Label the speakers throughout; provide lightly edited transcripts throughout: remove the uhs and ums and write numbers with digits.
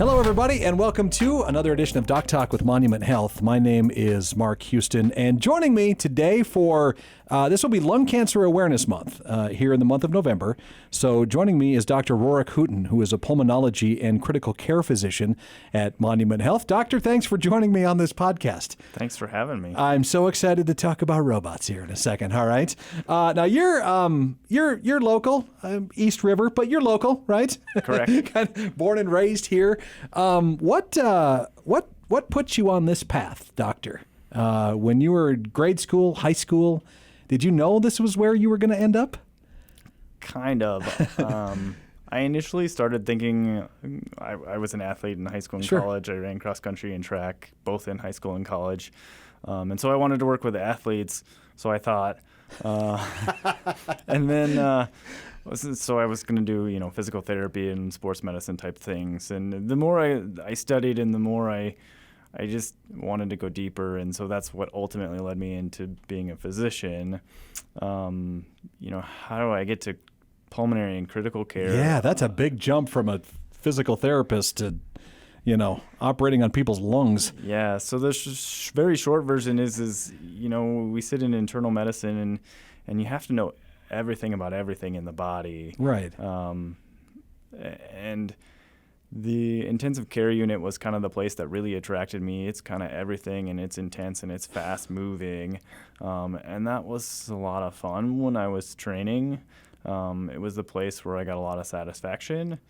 Speaker 1: Hello, everybody, and welcome to another edition of Doc Talk with Monument Health. My name is Mark Hooten, and joining me today for this will be Lung Cancer Awareness Month here in the month of November. So joining me is Dr. Rorak Hooten, who is a pulmonology and critical care physician at Monument Health. Doctor, thanks for joining me on this podcast.
Speaker 2: Thanks for having me.
Speaker 1: I'm so excited to talk about robots here in a second. All right. Now you're local, East River, but you're local, right?
Speaker 2: Correct.
Speaker 1: Born and raised here. What put you on this path, Doctor? When you were in grade school, high school, did you know this was where you were going to end up?
Speaker 2: Kind of. I initially started thinking I was an athlete in high school and college. I ran cross country and track, both in high school and college. And so I wanted to work with athletes, so I thought. And then so I was going to do, physical therapy and sports medicine type things. And the more I studied and the more I just wanted to go deeper. And so that's what ultimately led me into being a physician. How do I get to pulmonary and critical care?
Speaker 1: Yeah, that's a big jump from a physical therapist to, operating on people's lungs.
Speaker 2: Yeah, so the very short version is we sit in internal medicine and you have to know everything about everything in the body.
Speaker 1: Right.
Speaker 2: And the intensive care unit was kind of the place that really attracted me. It's kind of everything, and it's intense, and it's fast moving. And that was a lot of fun when I was training. It was the place where I got a lot of satisfaction.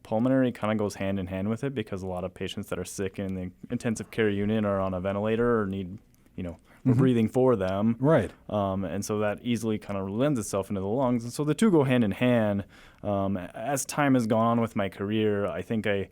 Speaker 2: Pulmonary kind of goes hand in hand with it because a lot of patients that are sick in the intensive care unit are on a ventilator or need, we're breathing for them.
Speaker 1: Right.
Speaker 2: And so that easily kind of lends itself into the lungs. And so the two go hand in hand. As time has gone on with my career, I think the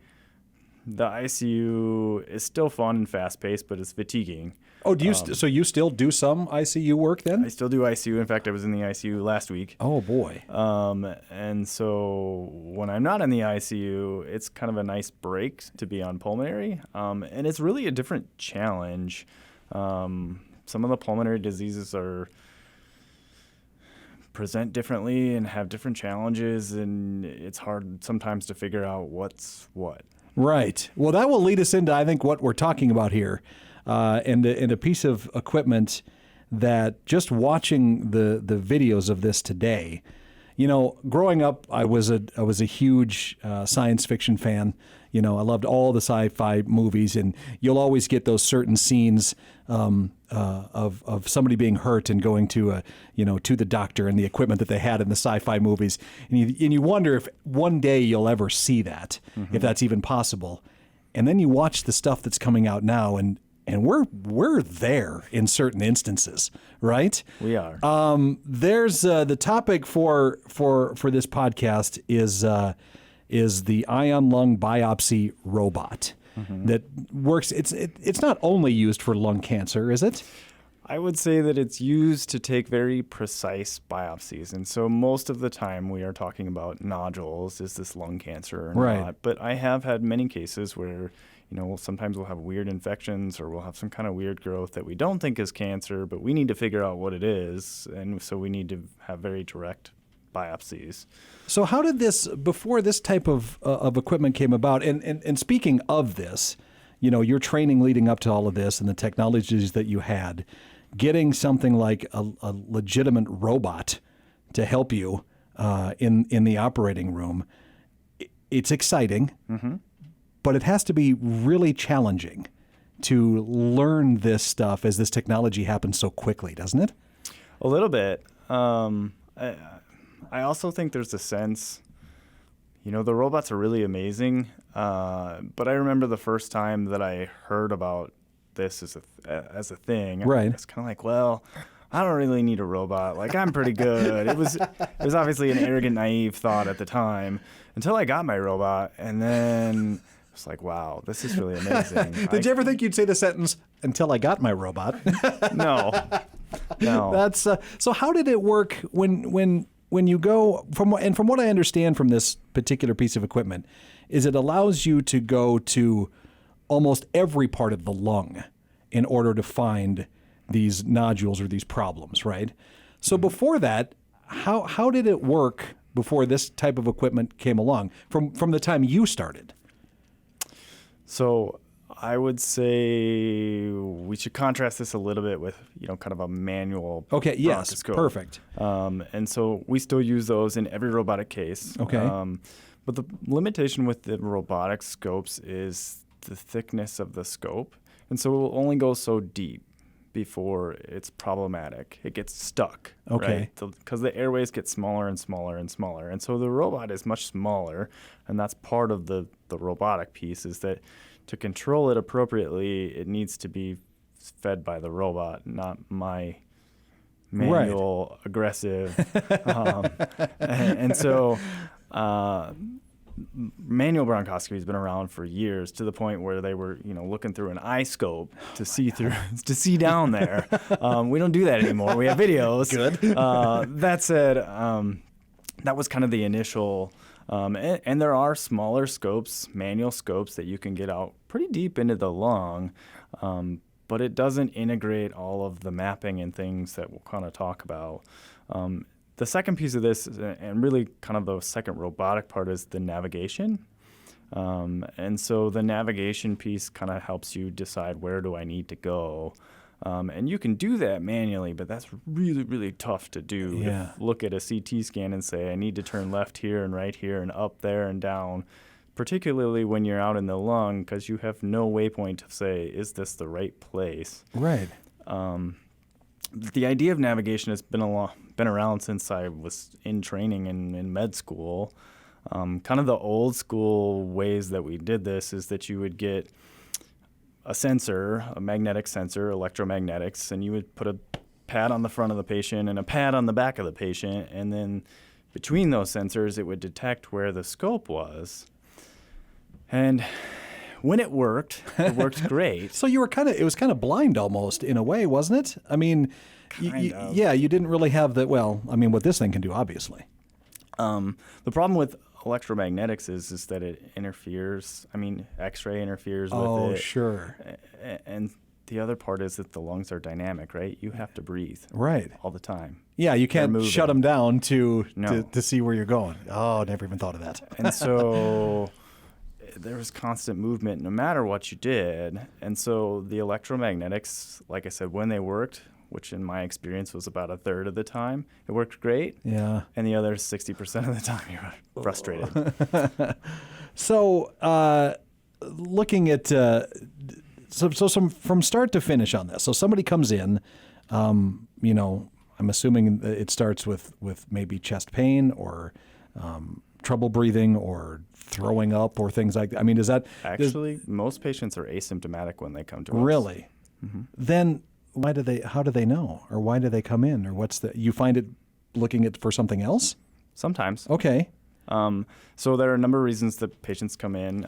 Speaker 2: ICU is still fun and fast-paced, but it's fatiguing.
Speaker 1: Oh, do you so you still do some ICU work then?
Speaker 2: I still do ICU. In fact, I was in the ICU last week.
Speaker 1: Oh, boy.
Speaker 2: And so when I'm not in the ICU, it's kind of a nice break to be on pulmonary. And it's really a different challenge. Some of the pulmonary diseases present differently and have different challenges, and it's hard sometimes to figure out what's what.
Speaker 1: Right. Well, that will lead us into, I think, what we're talking about here, and a piece of equipment that just watching the videos of this today, growing up, I was a huge science fiction fan. I loved all the sci-fi movies, and you'll always get those certain scenes of somebody being hurt and going to to the doctor and the equipment that they had in the sci-fi movies, and you wonder if one day you'll ever see that, if that's even possible. And then you watch the stuff that's coming out now, and we're there in certain instances, right?
Speaker 2: We are.
Speaker 1: There's the topic for this podcast is the ion lung biopsy robot that works. It's not only used for lung cancer, is it?
Speaker 2: I would say that it's used to take very precise biopsies. And so most of the time we are talking about nodules. Is this lung cancer or not? But I have had many cases where, sometimes we'll have weird infections or we'll have some kind of weird growth that we don't think is cancer, but we need to figure out what it is. And so we need to have very direct biopsies.
Speaker 1: So how did this, before this type of equipment came about, and speaking of this, your training leading up to all of this and the technologies that you had, getting something like a legitimate robot to help you in the operating room, it's exciting, but it has to be really challenging to learn this stuff as this technology happens so quickly, doesn't it?
Speaker 2: A little bit. I also think there's a sense, the robots are really amazing, but I remember the first time that I heard about this as a thing.
Speaker 1: Right.
Speaker 2: It's kind of like, well, I don't really need a robot. Like, I'm pretty good. It was obviously an arrogant, naive thought at the time until I got my robot, and then it's like, wow, this is really amazing.
Speaker 1: Did you ever think you'd say the sentence, until I got my robot?
Speaker 2: No.
Speaker 1: That's so how did it work when you go from what I understand from this particular piece of equipment is it allows you to go to almost every part of the lung in order to find these nodules or these problems, right? So before that, how did it work before this type of equipment came along from the time you started?
Speaker 2: So I would say we should contrast this a little bit with, kind of a manual
Speaker 1: Okay, yes,
Speaker 2: bronchoscope.
Speaker 1: perfect.
Speaker 2: And so we still use those in every robotic case.
Speaker 1: Okay.
Speaker 2: But the limitation with the robotic scopes is the thickness of the scope. And so it will only go so deep before it's problematic. It gets stuck.
Speaker 1: Okay.
Speaker 2: Because the airways get smaller and smaller and smaller. And so the robot is much smaller. And that's part of the robotic piece, is that to control it appropriately, it needs to be fed by the robot, not my manual, aggressive. And so manual bronchoscopy has been around for years, to the point where they were, looking through an eye scope to see through, to see down there. We don't do that anymore. We have videos.
Speaker 1: Good.
Speaker 2: That said, that was kind of the initial. And there are smaller scopes, manual scopes, that you can get out pretty deep into the lung, but it doesn't integrate all of the mapping and things that we'll kind of talk about. The second piece of this, and really kind of the second robotic part, is the navigation. And so the navigation piece kind of helps you decide, where do I need to go? And you can do that manually, but that's really, really tough to do.
Speaker 1: Yeah.
Speaker 2: To look at a CT scan and say, I need to turn left here and right here and up there and down, particularly when you're out in the lung, because you have no waypoint to say, is this the right place?
Speaker 1: Right.
Speaker 2: The idea of navigation has been around since I was in training in med school. Kind of the old school ways that we did this is that you would get a sensor, a magnetic sensor, electromagnetics, and you would put a pad on the front of the patient and a pad on the back of the patient, and then between those sensors it would detect where the scope was. And when it worked great.
Speaker 1: So you were it was kind of blind almost, in a way, wasn't it? I mean, you didn't really have what this thing can do, obviously.
Speaker 2: The problem with electromagnetics is that it interferes. X-ray interferes with it.
Speaker 1: Oh, sure.
Speaker 2: And the other part is that the lungs are dynamic, right? You have to breathe.
Speaker 1: Right.
Speaker 2: All the time.
Speaker 1: Yeah, you can't shut them down to see where you're going. Oh, never even thought of that.
Speaker 2: And so there was constant movement no matter what you did. And so the electromagnetics, like I said, when they worked, which in my experience was about a third of the time, it worked great.
Speaker 1: Yeah.
Speaker 2: And the other 60% of the time, you're frustrated.
Speaker 1: So looking at some from start to finish on this. So somebody comes in, I'm assuming it starts with maybe chest pain or trouble breathing or throwing up or things like that. Is that
Speaker 2: actually most patients are asymptomatic when they come to us.
Speaker 1: Really?
Speaker 2: Mm-hmm.
Speaker 1: Then how do they know, or why do they come in, or you find it looking for something else?
Speaker 2: Sometimes.
Speaker 1: Okay.
Speaker 2: So there are a number of reasons that patients come in.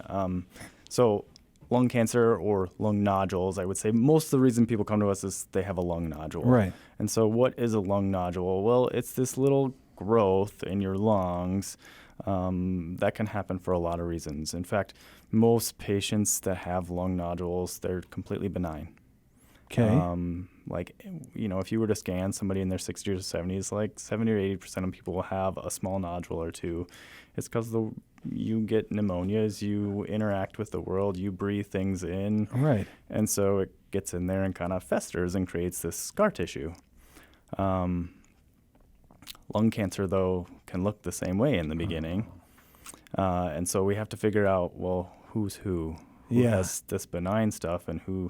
Speaker 2: So lung cancer or lung nodules, I would say most of the reason people come to us is they have a lung nodule.
Speaker 1: Right.
Speaker 2: And so what is a lung nodule? Well, it's this little growth in your lungs that can happen for a lot of reasons. In fact, most patients that have lung nodules, they're completely benign.
Speaker 1: Okay.
Speaker 2: If you were to scan somebody in their 60s or 70s, like 70 or 80% of people will have a small nodule or two. It's because you get pneumonia as you interact with the world, you breathe things in.
Speaker 1: Right.
Speaker 2: And so it gets in there and kind of festers and creates this scar tissue. Lung cancer, though, can look the same way in the beginning. And so we have to figure out, well, who's who has this benign stuff and who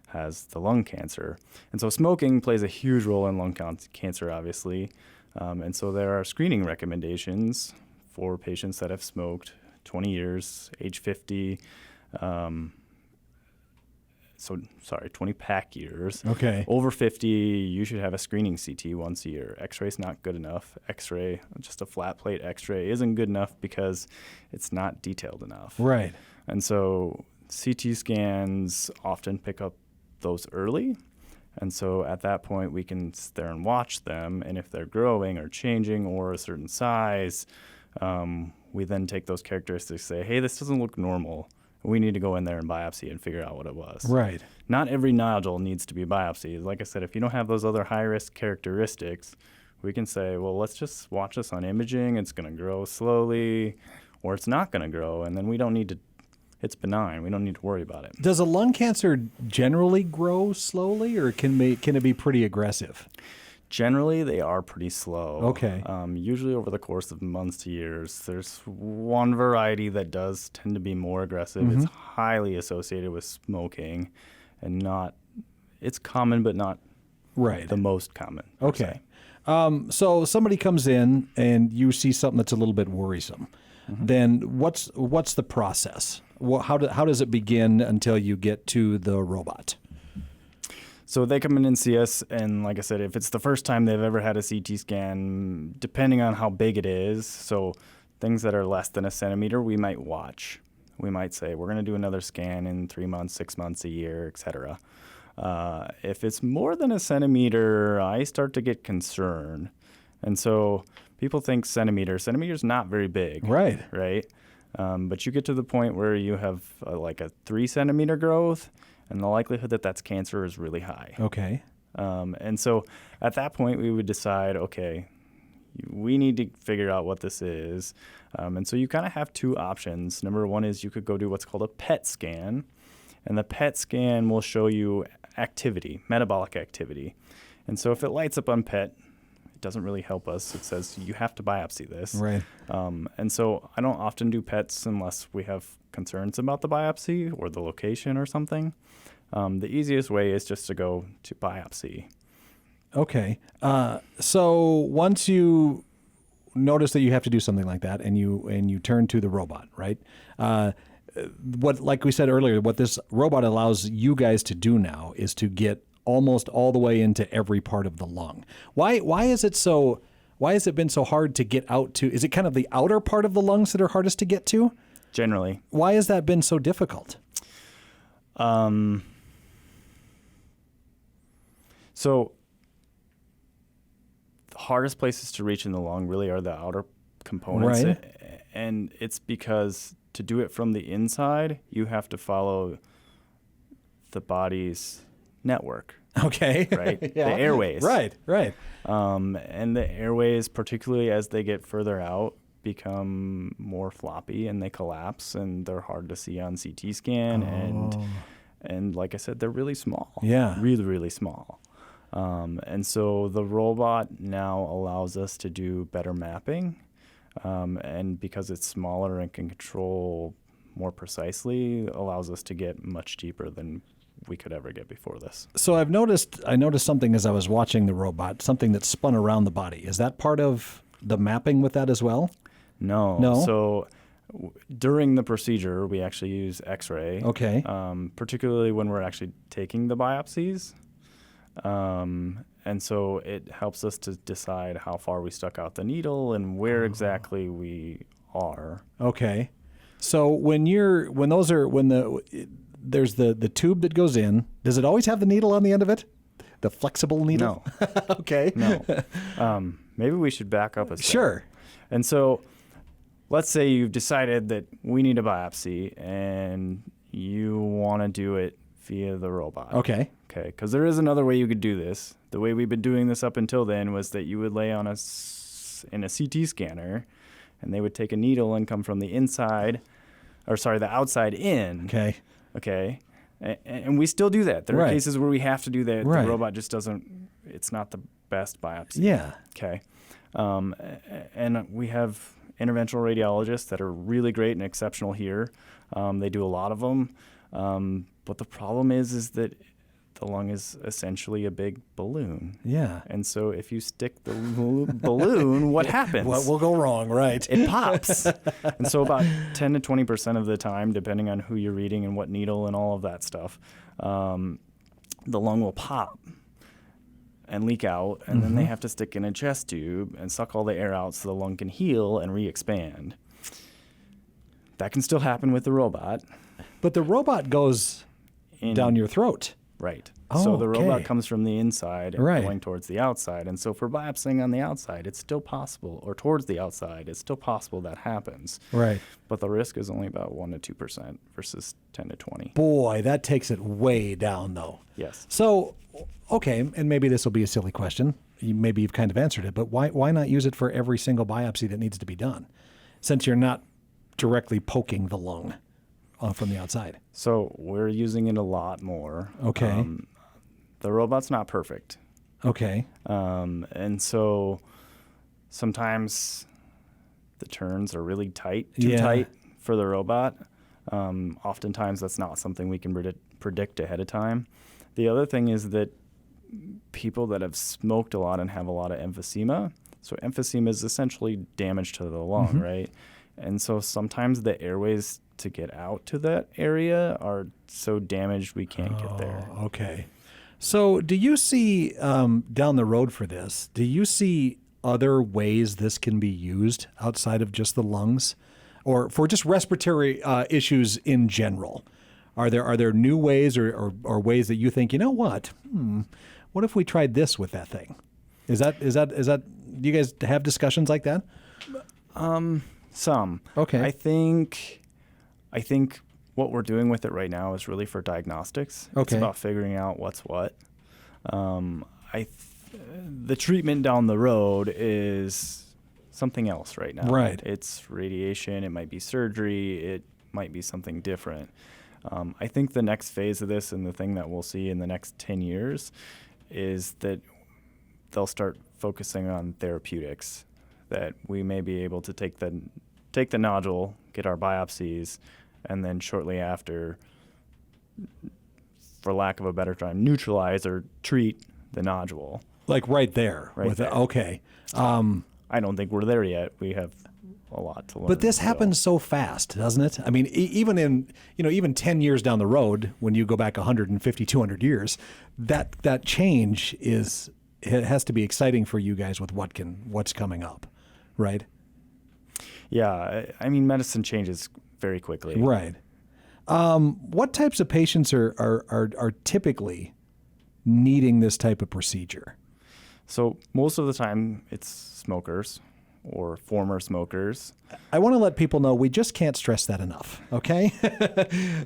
Speaker 2: has the lung cancer. And so smoking plays a huge role in lung cancer, obviously. And so there are screening recommendations for patients that have smoked 20 years, age 50, 20 pack years.
Speaker 1: Okay.
Speaker 2: Over 50, you should have a screening CT once a year. X-ray is not good enough. X-ray, just a flat plate X-ray, isn't good enough because it's not detailed enough.
Speaker 1: Right.
Speaker 2: And so CT scans often pick up those early. And so at that point, we can sit there and watch them. And if they're growing or changing or a certain size, we then take those characteristics, say, hey, this doesn't look normal. We need to go in there and biopsy and figure out what it was.
Speaker 1: Right.
Speaker 2: Not every nodule needs to be biopsied. Like I said, if you don't have those other high-risk characteristics, we can say, well, let's just watch this on imaging. It's going to grow slowly, or it's not going to grow. And then we don't need to, it's benign. We don't need to worry about it.
Speaker 1: Does a lung cancer generally grow slowly, or can it be pretty aggressive?
Speaker 2: Generally, they are pretty slow.
Speaker 1: Okay.
Speaker 2: Usually over the course of months to years. There's one variety that does tend to be more aggressive. It's highly associated with smoking, and it's common, but not the most common.
Speaker 1: Okay. So somebody comes in and you see something that's a little bit worrisome. Then what's the process? How does it begin until you get to the robot?
Speaker 2: So they come in and see us, and like I said, if it's the first time they've ever had a CT scan, depending on how big it is, so things that are less than a centimeter, we might watch. We might say, we're going to do another scan in 3 months, 6 months, a year, etc. If it's more than a centimeter, I start to get concerned. And so people think centimeter's not very big.
Speaker 1: Right.
Speaker 2: But you get to the point where you have like a 3 centimeter growth, and the likelihood that that's cancer is really high.
Speaker 1: Okay.
Speaker 2: And so at that point, we would decide, okay, we need to figure out what this is. And so you kind of have 2 options. Number one is you could go do what's called a PET scan. And the PET scan will show you activity, metabolic activity. And so if it lights up on PET, it doesn't really help us. It says you have to biopsy this.
Speaker 1: Right.
Speaker 2: And so I don't often do PETs unless we have concerns about the biopsy or the location or something. The easiest way is just to go to biopsy.
Speaker 1: Okay. So once you notice that you have to do something like that, and you turn to the robot, right? Like we said earlier, what this robot allows you guys to do now is to get almost all the way into every part of the lung. Why is it so? Why has it been so hard to get out to? Is it kind of the outer part of the lungs that are hardest to get to?
Speaker 2: Generally.
Speaker 1: Why has that been so difficult?
Speaker 2: So the hardest places to reach in the lung really are the outer components.
Speaker 1: Right.
Speaker 2: And it's because to do it from the inside, you have to follow the body's network.
Speaker 1: Okay.
Speaker 2: Right?
Speaker 1: Yeah.
Speaker 2: The airways.
Speaker 1: Right.
Speaker 2: And the airways, particularly as they get further out, become more floppy and they collapse, and they're hard to see on CT scan. And like I said, they're really small.
Speaker 1: Yeah.
Speaker 2: Really, really small. And so the robot now allows us to do better mapping. And because it's smaller and can control more precisely, allows us to get much deeper than we could ever get before this.
Speaker 1: So I noticed something as I was watching the robot, something that spun around the body. Is that part of the mapping with that as well?
Speaker 2: No. So during the procedure, we actually use X-ray.
Speaker 1: Okay.
Speaker 2: Particularly when we're actually taking the biopsies. And so it helps us to decide how far we stuck out the needle and where exactly we are.
Speaker 1: Okay. So there's the tube that goes in. Does it always have the needle on the end of it? The flexible needle?
Speaker 2: No.
Speaker 1: Okay.
Speaker 2: No. Maybe we should back up a step.
Speaker 1: Sure.
Speaker 2: And so let's say you've decided that we need a biopsy and you want to do it via the robot.
Speaker 1: Okay.
Speaker 2: Okay, because there is another way you could do this. The way we've been doing this up until then was that you would lay on in a CT scanner, and they would take a needle and come from the outside in.
Speaker 1: Okay.
Speaker 2: Okay. And we still do that. There are cases where we have to do that.
Speaker 1: Right.
Speaker 2: The robot just it's not the best biopsy.
Speaker 1: Yeah.
Speaker 2: Okay. And we have interventional radiologists that are really great and exceptional here. They do a lot of them. But the problem is that the lung is essentially a big balloon.
Speaker 1: Yeah.
Speaker 2: And so if you stick the balloon, what happens?
Speaker 1: What will go wrong, right?
Speaker 2: It pops. And so about 10 to 20% of the time, depending on who you're reading and what needle and all of that stuff, the lung will pop and leak out, and then they have to stick in a chest tube and suck all the air out so the lung can heal and re-expand. That can still happen with the robot.
Speaker 1: But the robot goes down your throat.
Speaker 2: Right.
Speaker 1: Oh,
Speaker 2: so the robot
Speaker 1: okay.
Speaker 2: comes from the inside and going towards the outside. And so for biopsying on the outside, it's still possible, or towards the outside, it's still possible that happens.
Speaker 1: Right.
Speaker 2: But the risk is only about 1 to 2% versus 10 to 20.
Speaker 1: Boy, that takes it way down, though.
Speaker 2: Yes.
Speaker 1: So, okay, and maybe this will be a silly question. Maybe you've kind of answered it, but why not use it for every single biopsy that needs to be done, since you're not directly poking the lung from the outside?
Speaker 2: So we're using it a lot more.
Speaker 1: Okay.
Speaker 2: The robot's not perfect.
Speaker 1: Okay.
Speaker 2: And so sometimes the turns are really tight, too tight for the robot. Oftentimes that's not something we can predict ahead of time. The other thing is that people that have smoked a lot and have a lot of emphysema, so emphysema is essentially damage to the lung, right? And so sometimes the airways to get out to that area are so damaged we can't get there.
Speaker 1: Okay. So do you see down the road for this, do you see other ways this can be used outside of just the lungs or for just respiratory issues in general? Are there new ways or ways that you think, you know what if we tried this with that thing? Is that do you guys have discussions like that?
Speaker 2: Some.
Speaker 1: Okay.
Speaker 2: I think what we're doing with it right now is really for diagnostics.
Speaker 1: Okay.
Speaker 2: It's about figuring out what's what. The treatment down the road is something else right now.
Speaker 1: Right.
Speaker 2: It's radiation. It might be surgery. It might be something different. I think the next phase of this and the thing that we'll see in the next 10 years is that they'll start focusing on therapeutics, that we may be able to take the nodule, get our biopsies, and then shortly after, for lack of a better term, neutralize or treat the nodule.
Speaker 1: Like right there.
Speaker 2: Right there.
Speaker 1: Okay.
Speaker 2: I don't think we're there yet. We have a lot to learn.
Speaker 1: But this happens so fast, doesn't it? I mean, even 10 years down the road, when you go back 150, 200 years, that change it has to be exciting for you guys with what's coming up, right?
Speaker 2: Yeah, I mean, medicine changes very quickly.
Speaker 1: Right. What types of patients are typically needing this type of procedure?
Speaker 2: So most of the time, it's smokers or former smokers.
Speaker 1: I want to let people know we just can't stress that enough, okay?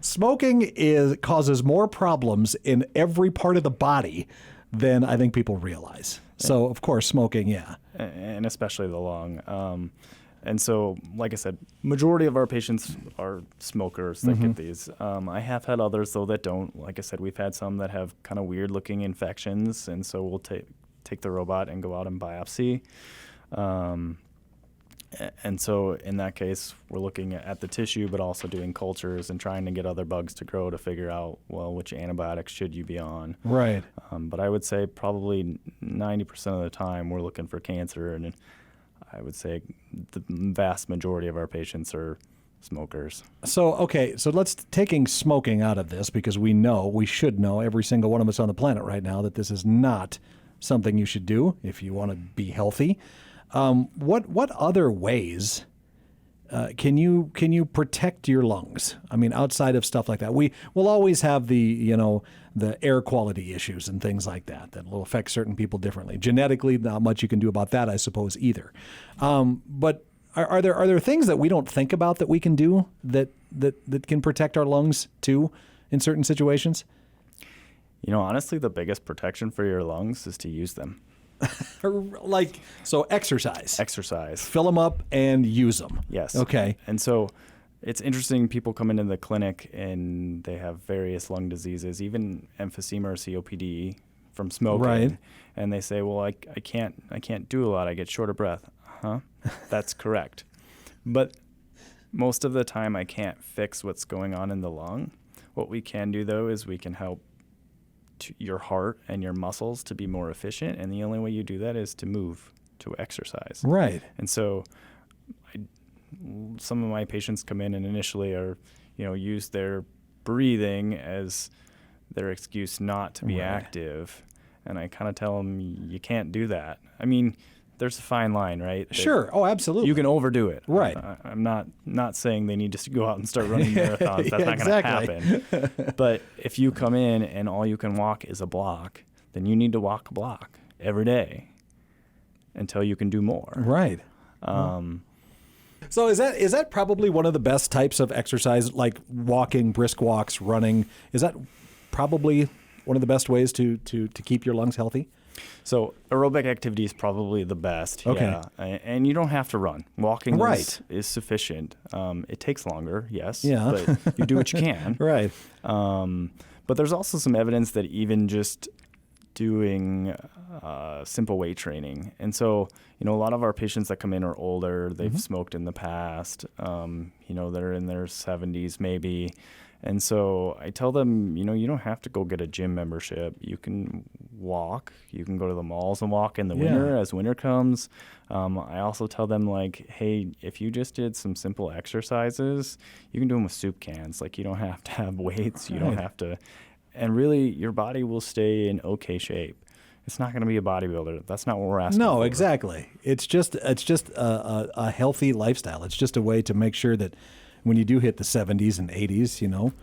Speaker 1: Smoking causes more problems in every part of the body than I think people realize. So, of course, smoking, yeah.
Speaker 2: And especially the lung. And so, like I said, majority of our patients are smokers that get these. I have had others, though, that don't. Like I said, we've had some that have kind of weird-looking infections, and so we'll take the robot and go out and biopsy. And so in that case, we're looking at the tissue, but also doing cultures and trying to get other bugs to grow to figure out, well, which antibiotics should you be on.
Speaker 1: Right.
Speaker 2: But I would say probably 90% of the time we're looking for cancer, and I would say the vast majority of our patients are smokers.
Speaker 1: So, okay, so let's taking smoking out of this because we should know, every single one of us on the planet right now, that this is not something you should do if you want to be healthy. What other ways can you protect your lungs? I mean, outside of stuff like that, we'll always have the air quality issues and things like that will affect certain people differently. Genetically, not much you can do about that, I suppose, either. But are there things that we don't think about that we can do that can protect our lungs too in certain situations?
Speaker 2: Honestly, the biggest protection for your lungs is to use them.
Speaker 1: So exercise.
Speaker 2: Exercise.
Speaker 1: Fill them up and use them.
Speaker 2: Yes.
Speaker 1: Okay.
Speaker 2: And so it's interesting, people come into the clinic and they have various lung diseases, even emphysema or COPD from smoking.
Speaker 1: Right.
Speaker 2: And they say, well, I can't do a lot. I get short of breath. That's correct. But most of the time I can't fix what's going on in the lung. What we can do, though, is we can help your heart and your muscles to be more efficient, and the only way you do that is to move, to exercise.
Speaker 1: Right.
Speaker 2: And so some of my patients come in and initially are, use their breathing as their excuse not to be active, and I kind of tell them you can't do that. I mean, there's a fine line, right?
Speaker 1: Sure. Oh, absolutely.
Speaker 2: You can overdo it.
Speaker 1: Right.
Speaker 2: I'm not saying they need to go out and start running marathons. That's not going to happen. But if you come in and all you can walk is a block, then you need to walk a block every day until you can do more.
Speaker 1: Right. So is that probably one of the best types of exercise, like walking, brisk walks, running? Is that probably one of the best ways to keep your lungs healthy?
Speaker 2: So aerobic activity is probably the best.
Speaker 1: Okay.
Speaker 2: Yeah. And you don't have to run. Walking
Speaker 1: Right.
Speaker 2: is sufficient. It takes longer, yes.
Speaker 1: Yeah.
Speaker 2: But you do what you can.
Speaker 1: Right.
Speaker 2: But there's also some evidence that even just doing simple weight training. And so, a lot of our patients that come in are older. They've smoked in the past. They're in their 70s maybe. And so I tell them, you don't have to go get a gym membership. You can walk. You can go to the malls and walk in the winter as winter comes. I also tell them, hey, if you just did some simple exercises, you can do them with soup cans. You don't have to have weights. You don't have to. And really, your body will stay in okay shape. It's not going to be a bodybuilder. That's not what we're asking for.
Speaker 1: No, exactly. It's just a healthy lifestyle. It's just a way to make sure that when you do hit the 70s and 80s,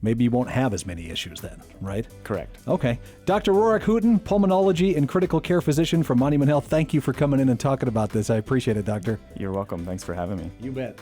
Speaker 1: maybe you won't have as many issues then, right?
Speaker 2: Correct.
Speaker 1: Okay. Dr. Rorak Hooten, pulmonology and critical care physician from Monument Health. Thank you for coming in and talking about this. I appreciate it, doctor.
Speaker 2: You're welcome. Thanks for having me.
Speaker 1: You bet.